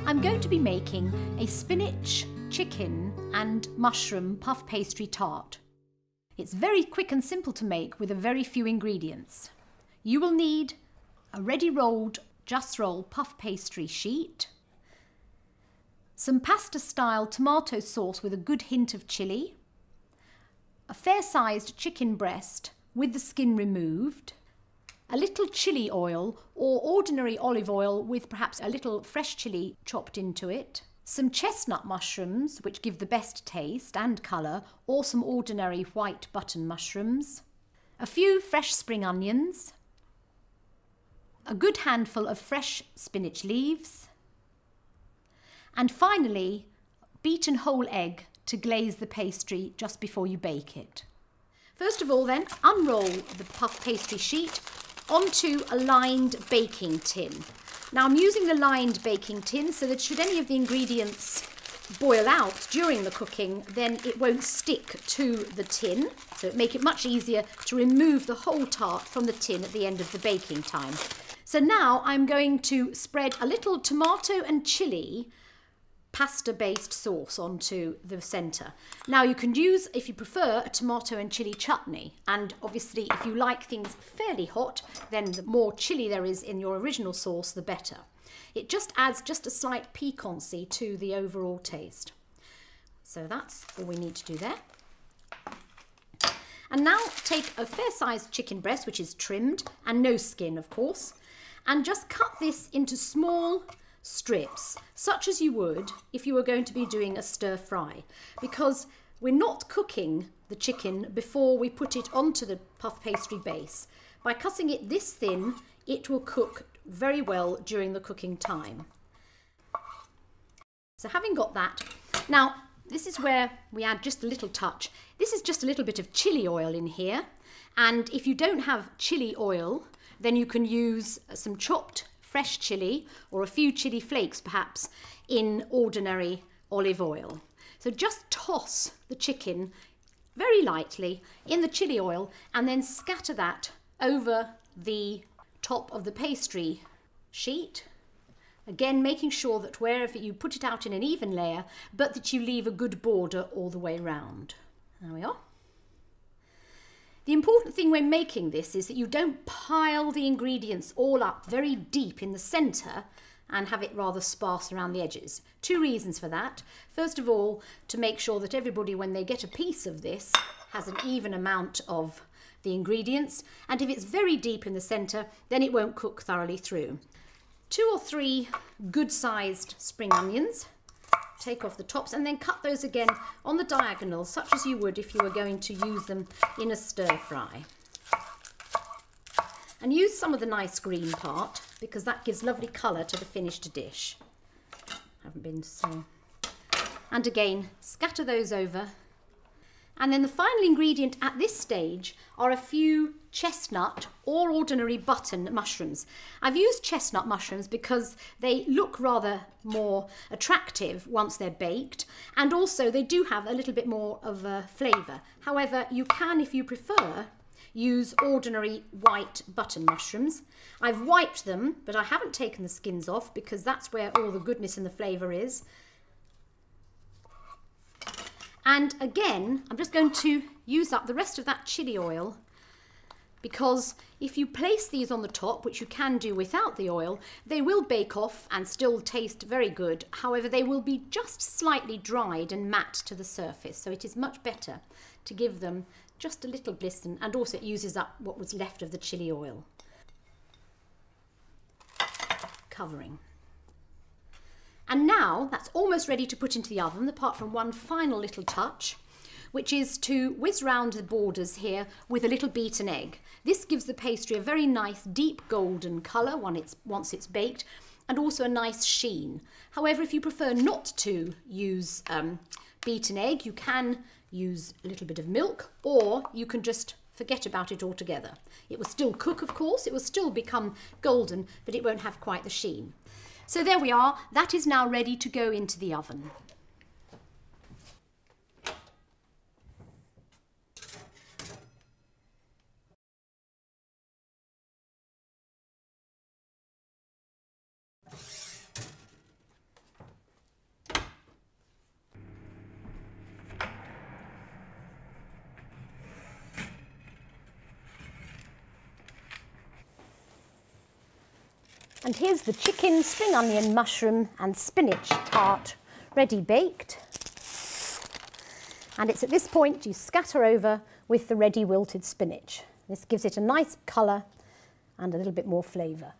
I'm going to be making a spinach, chicken and mushroom puff pastry tart. It's very quick and simple to make with a very few ingredients. You will need a ready rolled Jus-Rol puff pastry sheet, some pasta style tomato sauce with a good hint of chilli, a fair sized chicken breast with the skin removed, a little chilli oil or ordinary olive oil with perhaps a little fresh chilli chopped into it, some chestnut mushrooms which give the best taste and colour, or some ordinary white button mushrooms, a few fresh spring onions, a good handful of fresh spinach leaves, and finally beaten whole egg to glaze the pastry just before you bake it. First of all then, unroll the puff pastry sheet onto a lined baking tin. Now I'm using the lined baking tin so that should any of the ingredients boil out during the cooking, then it won't stick to the tin, so it make it much easier to remove the whole tart from the tin at the end of the baking time. So now I'm going to spread a little tomato and chilli pasta-based sauce onto the centre. Now you can use, if you prefer, a tomato and chilli chutney, and obviously if you like things fairly hot, then the more chilli there is in your original sauce, the better. It just adds just a slight piquancy to the overall taste. So that's all we need to do there. And now take a fair-sized chicken breast, which is trimmed and no skin, of course, and just cut this into small strips, such as you would if you were going to be doing a stir fry, because we're not cooking the chicken before we put it onto the puff pastry base. By cutting it this thin, it will cook very well during the cooking time. So having got that, now this is where we add just a little touch. This is just a little bit of chilli oil in here, and if you don't have chilli oil, then you can use some chopped fresh chilli or a few chilli flakes perhaps in ordinary olive oil. So just toss the chicken very lightly in the chilli oil and then scatter that over the top of the pastry sheet. Again, making sure that wherever you put it out in an even layer, but that you leave a good border all the way round. There we are. The important thing when making this is that you don't pile the ingredients all up very deep in the centre and have it rather sparse around the edges. Two reasons for that. First of all, to make sure that everybody, when they get a piece of this, has an even amount of the ingredients, and if it's very deep in the centre, then it won't cook thoroughly through. 2 or 3 good-sized spring onions. Take off the tops and then cut those again on the diagonal, such as you would if you were going to use them in a stir fry. And use some of the nice green part because that gives lovely colour to the finished dish. Haven't been so. And again, scatter those over. And then the final ingredient at this stage are a few chestnut or ordinary button mushrooms. I've used chestnut mushrooms because they look rather more attractive once they're baked, and also they do have a little bit more of a flavour. However, you can, if you prefer, use ordinary white button mushrooms. I've wiped them, but I haven't taken the skins off because that's where all the goodness and the flavour is. And again, I'm just going to use up the rest of that chilli oil, because if you place these on the top, which you can do without the oil, they will bake off and still taste very good. However, they will be just slightly dried and matte to the surface, so it is much better to give them just a little glisten, and also it uses up what was left of the chilli oil. Covering. And now that's almost ready to put into the oven, apart from one final little touch, which is to whiz round the borders here with a little beaten egg. This gives the pastry a very nice deep golden colour once it's baked, and also a nice sheen. However, if you prefer not to use beaten egg, you can use a little bit of milk, or you can just forget about it altogether. It will still cook, of course, it will still become golden, but it won't have quite the sheen. So there we are, that is now ready to go into the oven. And here's the chicken, spring onion, mushroom and spinach tart ready baked. And it's at this point you scatter over with the ready wilted spinach. This gives it a nice colour and a little bit more flavour.